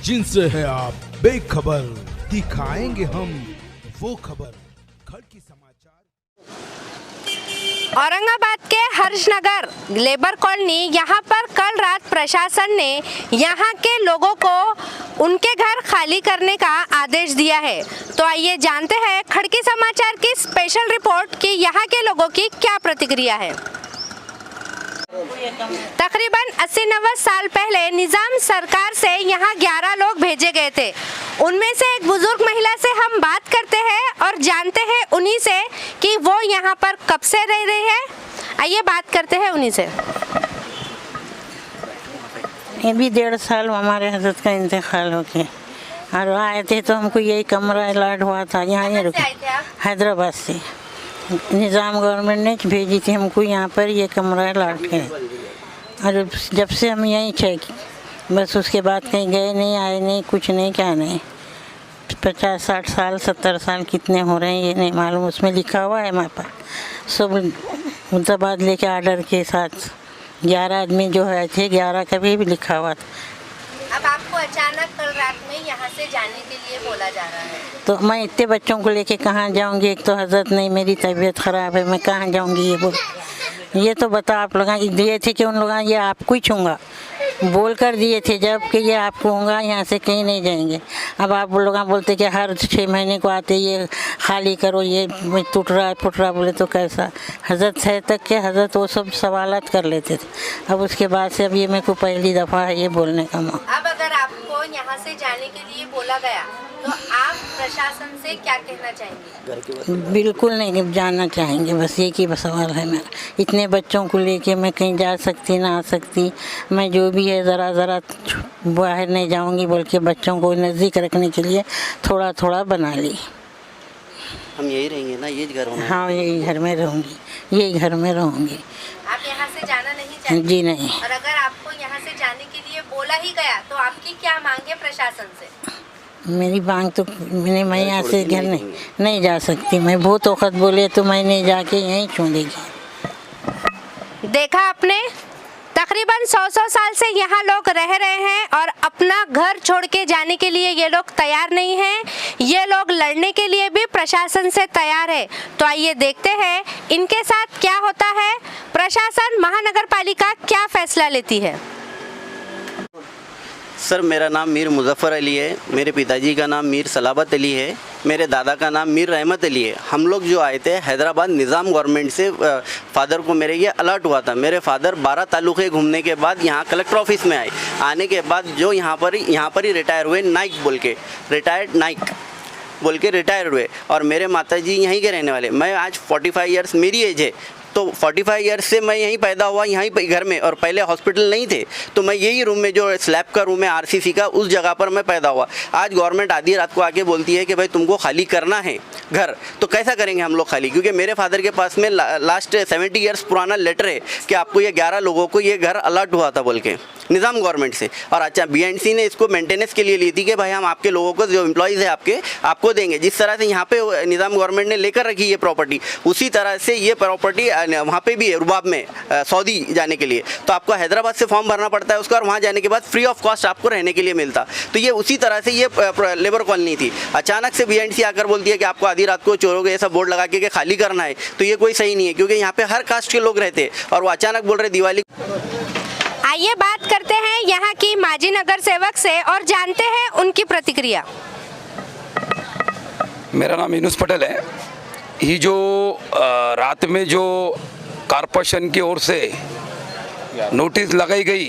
जिनसे है आप बेखबर, दिखाएंगे हम वो खबर। खड़की समाचार। औरंगाबाद के हर्षनगर लेबर कॉलोनी, यहाँ पर कल रात प्रशासन ने यहाँ के लोगों को उनके घर खाली करने का आदेश दिया है। तो आइए जानते हैं खड़की समाचार की स्पेशल रिपोर्ट कि यहाँ के लोगों की क्या प्रतिक्रिया है। तकरीबन 80-90 साल पहले निजाम सरकार से यहाँ 11 लोग भेजे गए थे। उनमें से एक बुजुर्ग महिला से हम बात करते हैं और जानते हैं उन्हीं से कि वो यहाँ पर कब से रह रही है। आइए बात करते हैं उन्हीं से। ये भी 1.5 साल हमारे हजरत का इंतकाल हो गया और आए थे तो हमको यही कमरा अलॉट हुआ था। यहाँ ही रुके, हैदराबाद से निज़ाम गवर्नमेंट ने भेजी थी हमको यहाँ पर ये कमरा अलॉट है। और जब से हम यहीं थे बस, उसके बाद कहीं गए नहीं, आए नहीं, कुछ नहीं, क्या नहीं। 50-60 साल 70 साल कितने हो रहे हैं ये नहीं मालूम। उसमें लिखा हुआ है हमारे पास सब तबादले के आर्डर के साथ 11 आदमी जो है थे, 11 का भी लिखा हुआ था। अब आपको अचानक कल रात में यहाँ से जाने के लिए बोला जा रहा है, तो मैं इतने बच्चों को लेके कहाँ जाऊँगी। एक तो हजरत नहीं, मेरी तबीयत ख़राब है, मैं कहाँ जाऊँगी। ये तो बता आप लोग दिए थे कि उन लोगों ये आपको ही छूँगा बोल कर दिए थे जब कि ये आपको होगा, यहाँ से कहीं नहीं जाएंगे। अब आप लोग बोलते कि हर 6 महीने को आते ये खाली करो, ये टूट रहा फुट रहा, बोले तो कैसा। हजरत है तक के हजरत वो सब सवालात कर लेते थे। अब उसके बाद से अब ये मेरे को पहली दफ़ा है ये बोलने का मौका। अब अगर आपको यहाँ से जाने के लिए बोला गया तो आप प्रशासन से क्या कहना चाहेंगे? बिल्कुल नहीं जाना चाहेंगे, बस एक ही सवाल है मेरा। इतने बच्चों को लेके मैं कहीं जा सकती ना आ सकती। मैं जो भी है ज़रा बाहर नहीं जाऊंगी बोल के बच्चों को नज़दीक रखने के लिए थोड़ा थोड़ा बना ली। हम यही रहेंगे ना, ये घर होना। हाँ यही घर में रहूँगी, यही घर में रहूँगी। आप यहाँ से जाना नहीं चाहते? जी नहीं। और अगर आपको यहाँ से जाने के लिए बोला ही गया तो आपकी क्या मांग है प्रशासन से? मेरी मांग तो मैं यहाँ से घर नहीं जा सकती। मैं बहुत वक्त बोले तो मैं नहीं जाके यहीं छोड़ेगी। देखा आपने, तकरीबन 100 साल से यहाँ लोग रह रहे हैं और अपना घर छोड़ के जाने के लिए ये लोग तैयार नहीं हैं। ये लोग लड़ने के लिए भी प्रशासन से तैयार है। तो आइए देखते हैं इनके साथ क्या होता है, प्रशासन महानगर पालिका क्या फैसला लेती है। सर मेरा नाम मीर मुजफ्फर अली है, मेरे पिताजी का नाम मीर सलाबत अली है, मेरे दादा का नाम मीर रहमत अली है। हम लोग जो आए थे हैदराबाद निज़ाम गवर्नमेंट से, फादर को मेरे ये अलर्ट हुआ था। मेरे फादर 12 तालुके घूमने के बाद यहाँ कलेक्टर ऑफिस में आए। आने के बाद जो यहाँ पर ही रिटायर हुए, नाइक बोल के, रिटायर्ड नाइक बोल के रिटायर हुए। और मेरे माताजी यहीं के रहने वाले। मैं आज 45 ईयर्स मेरी एज है, तो 45 ईयर्स से मैं यहीं पैदा हुआ, यहीं घर में। और पहले हॉस्पिटल नहीं थे तो मैं यही रूम में, जो स्लैब का रूम है आरसीसी का, उस जगह पर मैं पैदा हुआ। आज गवर्नमेंट आधी रात को आके बोलती है कि भाई तुमको खाली करना है घर, तो कैसा करेंगे हम लोग खाली? क्योंकि मेरे फादर के पास में लास्ट 70 ईयर्स पुराना लेटर है कि आपको ये 11 लोगों को ये घर अलॉट हुआ था बोल के निज़ाम गवर्नमेंट से। और अच्छा BNC ने इसको मेंटेनेंस के लिए ली थी कि भाई हम आपके लोगों को, जो एम्प्लॉयज़ है आपको देंगे। जिस तरह से यहाँ पे निज़ाम गवर्नमेंट ने लेकर रखी ये प्रॉपर्टी, उसी तरह से ये प्रॉपर्टी वहाँ पे भी है रुबाब में, सऊदी जाने के लिए। तो आपको हैदराबाद से फॉर्म भरना पड़ता है उसका, और वहाँ जाने के बाद फ्री ऑफ कॉस्ट आपको रहने के लिए मिलता। तो ये उसी तरह से ये लेबर कॉलोनी थी। अचानक से BNC आकर बोलती है कि आपको आधी रात को चोरों के ऐसा बोर्ड लगा के खाली करना है, तो ये कोई सही नहीं है। क्योंकि यहाँ पे हर कास्ट के लोग रहते हैं और वो अचानक बोल रहे दिवाली। आइए बात करते हैं यहाँ की माजी नगर सेवक से और जानते हैं उनकी प्रतिक्रिया। मेरा नाम यूनुस पटेल है। ये जो रात में जो कॉर्पोरेशन की ओर से नोटिस लगाई गई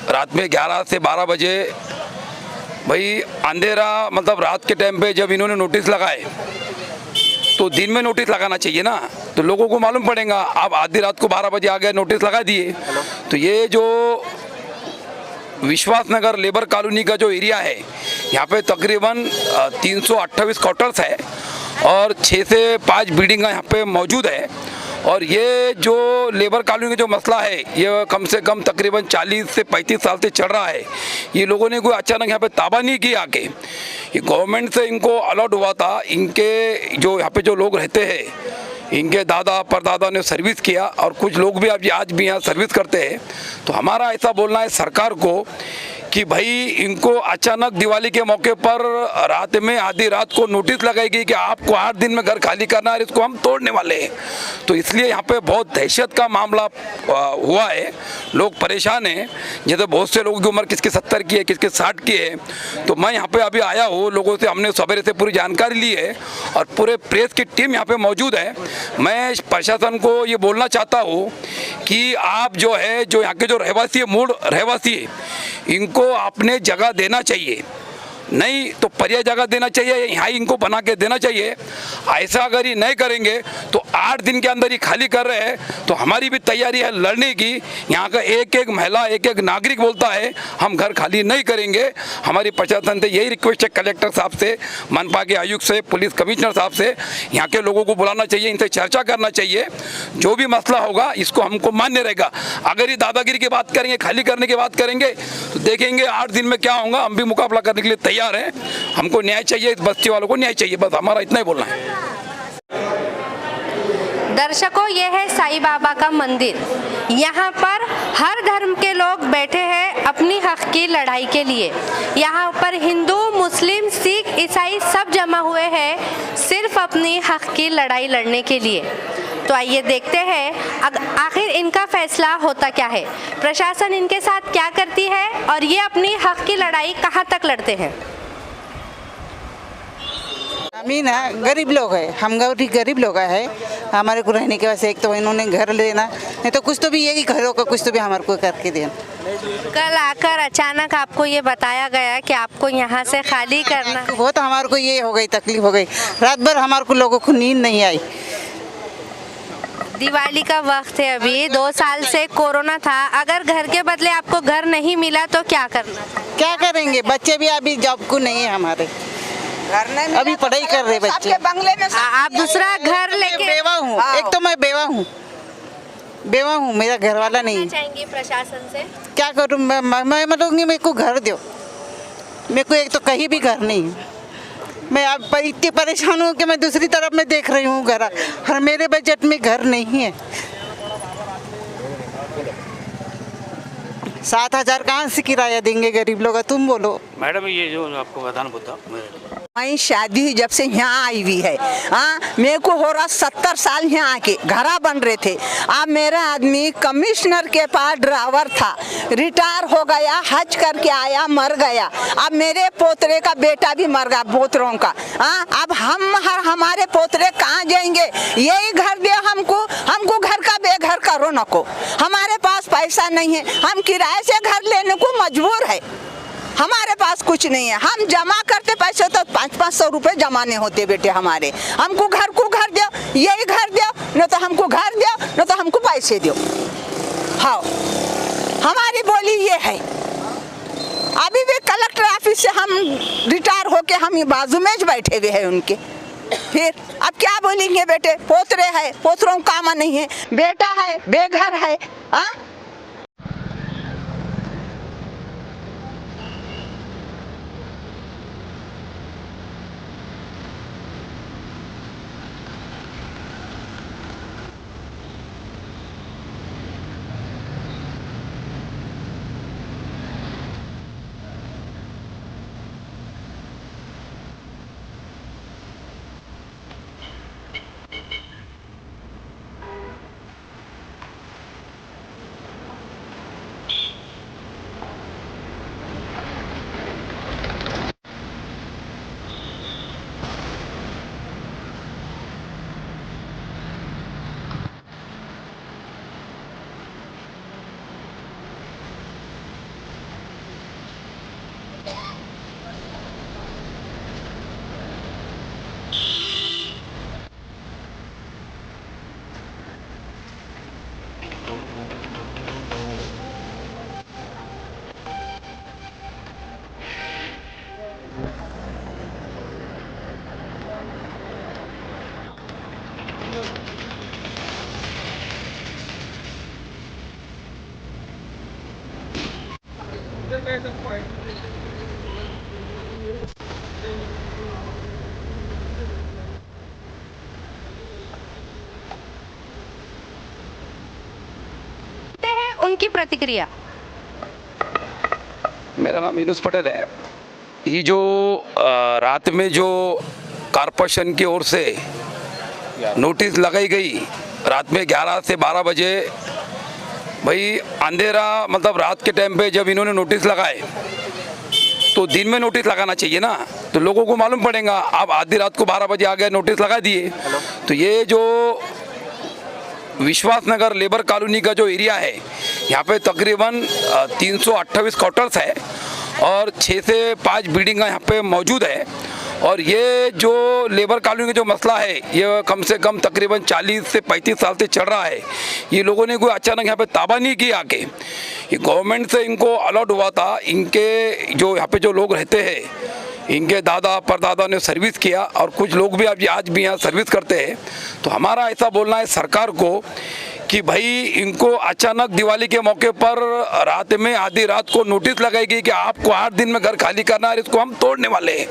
रात में 11 से 12 बजे, भाई अंधेरा मतलब रात के टाइम पे जब इन्होंने नोटिस लगाए तो दिन में नोटिस लगाना चाहिए ना, तो लोगों को मालूम पड़ेगा। अब आधी रात को 12 बजे आ गए, नोटिस लगा दिए। तो ये जो विश्वास नगर लेबर कॉलोनी का जो एरिया है, यहाँ पे तकरीबन 328 क्वार्टर्स है और 6 से 5 बिल्डिंग यहाँ पे मौजूद है। और ये जो लेबर कॉलोनी का जो मसला है, ये कम से कम तकरीबन 40 से 35 साल से चल रहा है। ये लोगों ने कोई अचानक यहाँ पे ताबा नहीं किया आके, ये गवर्नमेंट से इनको अलॉट हुआ था। इनके जो यहाँ पे जो लोग रहते हैं इनके दादा परदादा ने सर्विस किया और कुछ लोग भी अभी आज भी यहाँ सर्विस करते हैं। तो हमारा ऐसा बोलना है सरकार को कि भाई इनको अचानक दिवाली के मौके पर रात में आधी रात को नोटिस लगाएगी कि आपको 8 दिन में घर खाली करना है, इसको हम तोड़ने वाले हैं। तो इसलिए यहाँ पे बहुत दहशत का मामला हुआ है, लोग परेशान हैं। जैसे बहुत से लोगों की उम्र किसकी 70 की है, किसकी 60 की है। तो मैं यहाँ पे अभी आया हूँ, लोगों से हमने सवेरे से पूरी जानकारी ली है और पूरे प्रेस की टीम यहाँ पे मौजूद है। मैं प्रशासन को ये बोलना चाहता हूँ कि आप जो है, जो यहाँ के जो रहवासी है, मूल रहवासी है, इनको अपने जगह देना चाहिए, नहीं तो पर्याय जगह देना चाहिए, यहाँ इनको बना के देना चाहिए। ऐसा अगर ये नहीं करेंगे तो 8 दिन के अंदर ही खाली कर रहे हैं तो हमारी भी तैयारी है लड़ने की। यहाँ का एक एक महिला, एक एक नागरिक बोलता है हम घर खाली नहीं करेंगे। हमारी प्रशासन से यही रिक्वेस्ट है, कलेक्टर साहब से, मनपा के आयुक्त से, पुलिस कमिश्नर साहब से, यहाँ के लोगों को बुलाना चाहिए, इनसे चर्चा करना चाहिए। जो भी मसला होगा इसको हमको मान्य रहेगा। अगर ये दादागिरी की बात करेंगे, खाली करने की बात करेंगे तो देखेंगे 8 दिन में क्या होगा। हम भी मुकाबला करने के लिए तैयार है। हमको न्याय चाहिए, इस बस्ती वालों को न्याय चाहिए, बस हमारा इतना ही बोलना है। दर्शकों, यह है साईं बाबा का मंदिर। यहाँ पर हर धर्म के लोग बैठे हैं अपनी हक की लड़ाई के लिए। यहाँ पर हिंदू, मुस्लिम, सिख, ईसाई सब जमा हुए हैं सिर्फ अपनी हक की लड़ाई लड़ने के लिए। तो आइए देखते हैं आखिर इनका फैसला होता क्या है, प्रशासन इनके साथ क्या करती है और ये अपनी हक की लड़ाई कहाँ तक लड़ते हैं। अमीन है, गरीब लोग है, हम गरीब लोग है। हमारे को रहने के वैसे एक तो इन्होंने घर लेना, नहीं तो कुछ तो भी यही घरों का कुछ तो भी हमारे को करके देना। कल आकर अचानक आपको ये बताया गया कि आपको यहाँ से खाली करना, वो तो हमारे को ये हो गई, तकलीफ हो गई। रात भर हमारे को लोगों को नींद नहीं आई। दिवाली का वक्त है, अभी 2 साल से कोरोना था। अगर घर के बदले आपको घर नहीं मिला तो क्या करना? क्या करेंगे? बच्चे भी अभी जॉब को नहीं है हमारे, अभी पढ़ाई कर रहे बच्चे। बंगले में आप दूसरा घर लेके? बेवा हूँ, एक तो मैं बेवा हूँ, मेरा घर वाला नहीं। चाहेंगे प्रशासन से? क्या करूँ मैं बोलूँगी मेरे को घर दो। मेरे को एक तो कहीं भी घर नहीं है। मैं अब इतनी परेशान हूँ कि मैं दूसरी तरफ में देख रही हूँ घर, और मेरे बजट में घर नहीं है। 7,000 कहाँ से किराया देंगे गरीब लोग, तुम बोलो। मैडम ये जो आपको बताना पड़ता, मैं शादी जब से यहाँ आई हुई है, हाँ मेरे को हो रहा 70 साल यहाँ आके घरा बन रहे थे। अब मेरा आदमी कमिश्नर के पास ड्राइवर था, रिटायर हो गया, हज करके आया, मर गया। अब मेरे पोतरे का बेटा भी मर गया, पोतरों का। हाँ अब हमारे पोतरे कहाँ जाएंगे? यही घर दे हमको घर का बेघर करो नको। हमारे पास पैसा नहीं है, हम किराए से घर लेने को मजबूर है। हमारे पास कुछ नहीं है, हम जमा करते पैसे तो 500-500 रुपए जमाने होते बेटे हमारे। हमको घर दो, यही घर दो, न तो हमको घर दो, न तो हमको पैसे दो। हाँ हमारी बोली ये है। अभी भी कलेक्टर ऑफिस से हम रिटायर होके हम बाजू में बैठे हुए हैं उनके। फिर अब क्या बोलेंगे बेटे? पोतरे है, पोतरों का काम नहीं है, बेटा है, बेघर है। हाँ इनकी प्रतिक्रिया। मेरा नाम यूनुस पटेल है। ये जो रात में जो कॉरपोरेशन की ओर से नोटिस लगाई गई रात में 11 से 12 बजे, भाई अंधेरा मतलब रात के टाइम पे जब इन्होंने नोटिस लगाए तो दिन में नोटिस लगाना चाहिए ना, तो लोगों को मालूम पड़ेगा। आप आधी रात को 12 बजे आ गए नोटिस लगा दिए, तो ये जो विश्वास नगर लेबर कॉलोनी का जो एरिया है यहाँ पे तकरीबन 328 क्वार्टर्स है और 6 से 5 बिल्डिंग यहाँ पे मौजूद है। और ये जो लेबर कॉलोनी का जो मसला है ये कम से कम तकरीबन 40 से 35 साल से चल रहा है। ये लोगों ने कोई अचानक यहाँ पे ताबा नहीं किया आके, ये गवर्नमेंट से इनको अलॉट हुआ था। इनके जो यहाँ पे जो लोग रहते हैं इनके दादा परदादा ने सर्विस किया और कुछ लोग भी आज भी यहाँ सर्विस करते हैं। तो हमारा ऐसा बोलना है सरकार को कि भाई इनको अचानक दिवाली के मौके पर रात में आधी रात को नोटिस लगाएगी कि आपको 8 दिन में घर खाली करना है, इसको हम तोड़ने वाले हैं।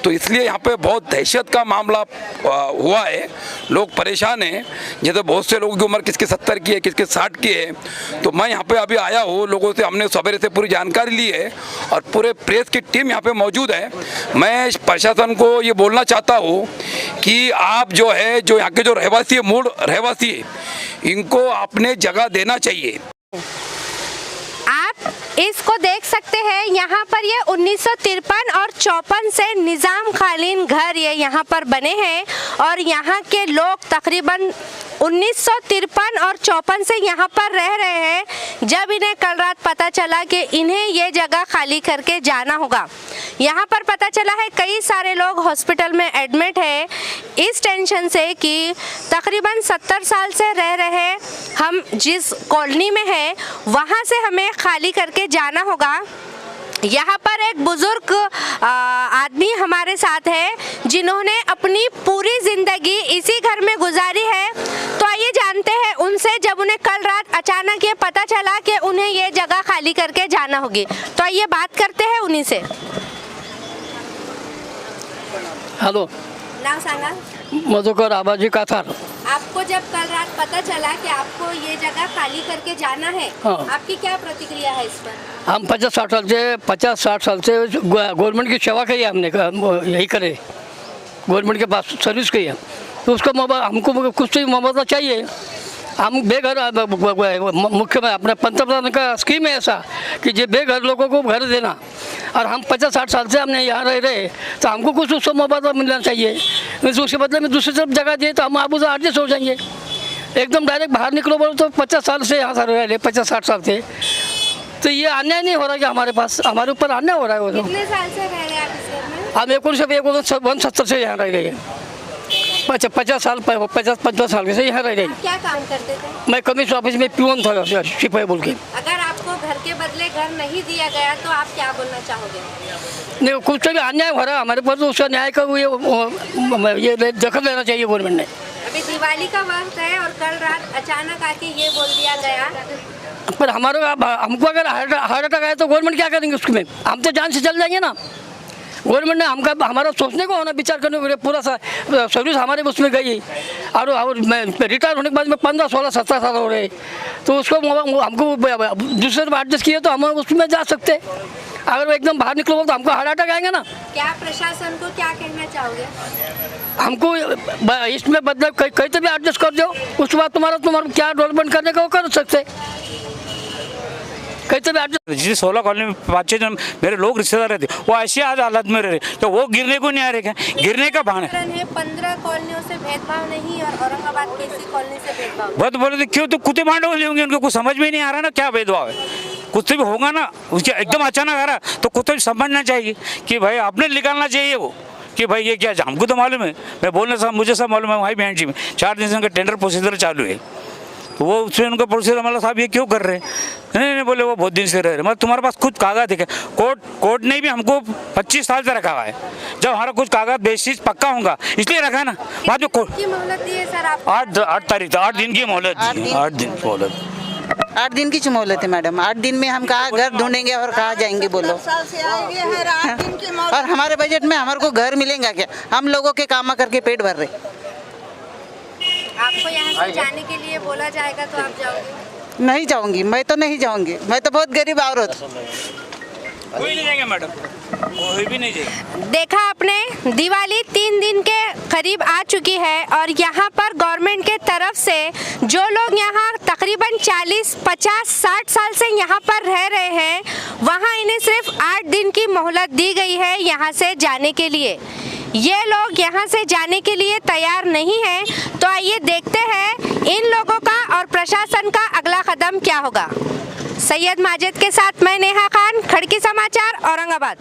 तो इसलिए यहाँ पे बहुत दहशत का मामला हुआ है, लोग परेशान हैं। जैसे बहुत से लोगों की उम्र किसके 70 की है, किसके 60 की है। तो मैं यहाँ पे अभी आया हूँ, लोगों से हमने सवेरे से पूरी जानकारी ली है और पूरे प्रेस की टीम यहाँ पे मौजूद है। मैं प्रशासन को ये बोलना चाहता हूँ कि आप जो है जो यहाँ के जो रहवासी है, मूल रहवासी है, इनको अपने जगह देना चाहिए। आप इसको देख सकते हैं, यहाँ पर ये 1953 और 54 से निज़ाम कालीन घर ये यहाँ पर बने हैं और यहाँ के लोग तकरीबन 1953 और 54 से यहाँ पर रह रहे हैं। जब इन्हें कल रात पता चला कि इन्हें ये जगह खाली करके जाना होगा, यहाँ पर पता चला है कई सारे लोग हॉस्पिटल में एडमिट है इस टेंशन से कि तकरीबन 70 साल से रह रहे हम जिस कॉलोनी में है वहाँ से हमें खाली करके जाना होगा। यहाँ पर एक बुजुर्ग आदमी हमारे साथ है जिन्होंने अपनी पूरी जिंदगी इसी घर में गुजारी है। तो आइए जानते हैं उनसे, जब उन्हें कल रात अचानक ये पता चला कि उन्हें ये जगह खाली करके जाना होगी, तो आइए बात करते हैं उन्हीं से। हॅलो, नाव सांगा। मधुकर आबाजी काथार। आपको जब कल रात पता चला कि आपको ये जगह खाली करके जाना है, हाँ। आपकी क्या प्रतिक्रिया है इस पर? हम 50-60 साल से गवर्नमेंट की सेवा की है, हमने यही करे, गवर्नमेंट के पास सर्विस की है। तो उसका हमको कुछ तो मुआवजा चाहिए। हम बेघर मुख्य में अपने पंतप्रधान का स्कीम है ऐसा कि जो बेघर लोगों को घर देना, और हम 50-60 साल से हमने यहाँ रह रहे, तो हमको कुछ उसको मुआवजा मिलना चाहिए। उसके बदले में दूसरी तरफ जगह दिए तो हम आप उसे एडजस्ट हो जाएंगे। एकदम डायरेक्ट बाहर निकलो बोलो तो 50 साल से यहाँ रह रहे, 50-60 साल से, तो ये अन्याय नहीं हो रहा कि हमारे पास, हमारे ऊपर अन्याय हो रहा है। वो कितने साल से रह रहे हैं आप इस घर में? हम 1970 से यहाँ रह रहे हैं, 50 साल 50-55 साल से यहाँ रह रहे हैं। क्या काम करते थे? मैं कमिश्नर ऑफिस में पियून था, सिपाही बोल के। अगर आपको घर के बदले घर नहीं दिया गया तो आप क्या बोलना चाहोगे? नहीं, कुछ तो भी अन्याय हो रहा है हमारे पास, तो उसका न्याय का ये दखल लेना चाहिए गवर्नमेंट ने। अभी दिवाली का वक्त है और कल रात अचानक आके ये बोल दिया गया, पर हमको अगर हार्ट अटैक आया तो गवर्नमेंट क्या करेंगे उसमें? हम तो जान से चल जाएंगे ना। गवर्नमेंट ने हमारा सोचने को होना, विचार करने को, पूरा सर्विस हमारे उसमें गई और मैं रिटायर होने के बाद में 15, 16, 17 साल हो रहे, तो उसको हमको दूसरे में एडजस्ट किए तो हम उसमें जा सकते। अगर वो एकदम बाहर निकलो तो हमको हार्ट अटैक आएंगे ना। क्या प्रशासन को क्या कहना चाहोगे? हमको इसमें बदलाव कहीं तो भी एडजस्ट कर दो, उसके बाद तुम्हारा क्या डेवलपमेंट करने का वो कर सकते। जिस 16 कॉलोनी में 5-6 जन मेरे लोग रिश्तेदार रहते, वो ऐसी आज हालत में रहे, तो वो गिरने को नहीं आ रहे क्या? गिरने का बहाना है। 15 कॉलोनियों से भेदभाव नहीं और औरंगाबाद की इसी कॉलोनी से भेदभाव। बहुत बोले क्यों, तो कुत्ते मांडो होंगे, उनको कुछ समझ में नहीं आ रहा ना क्या भेदभाव है। कुछ भी होगा ना, उसके एकदम अचानक आ रहा तो कुछ तो समझना चाहिए कि भाई आपने निकालना चाहिए वो कि भाई ये क्या, हमको तो मालूम है, मैं बोलने सब मुझे सब मालूम है। वहाँ बहन जी में 4 दिन से उनका टेंडर प्रोसीजर चालू है, तो वो उसमें उनका प्रोसीजर हमारा साहब ये क्यों कर रहे हैं? नहीं बोले वो बहुत दिन से रह रहे। मतलब तुम्हारे पास खुद कागज है, कोर्ट ने भी हमको 25 साल से रखा हुआ है। जब हमारा कुछ कागज बेसिस पक्का होगा इसलिए रखा है ना। बाद में कोर्ट की मोहलत दी है सर आप? 8 तारीख 8 दिन की मोहलत, 8 दिन मोहलत, 8 दिन की मोहलत है मैडम। 8 दिन में हम कहाँ घर ढूंढेंगे और कहाँ जाएंगे बोलो? और हमारे बजट में हमारे को घर मिलेगा क्या? हम लोगों के काम करके पेट भर रहे। आपको यहाँ से जाने के लिए बोला जाएगा तो आप जाओगे? नहीं जाऊंगी, मैं तो नहीं जाऊंगी, मैं तो बहुत गरीब औरत। कोई नहीं जाएंगे मैडम, कोई भी नहीं जाएगा। देखा आपने, दिवाली 3 दिन के करीब आ चुकी है और यहाँ पर गवर्नमेंट के तरफ से जो लोग यहाँ तकरीबन 40, 50, 60 साल से यहाँ पर रह रहे हैं, वहाँ इन्हें सिर्फ 8 दिन की मोहलत दी गई है यहाँ से जाने के लिए। ये लोग यहाँ से जाने के लिए तैयार नहीं हैं, तो आइए देखते हैं इन लोगों का और प्रशासन का अगला कदम क्या होगा। सैयद माजिद के साथ मैं नेहा खान, खड़की समाचार, औरंगाबाद।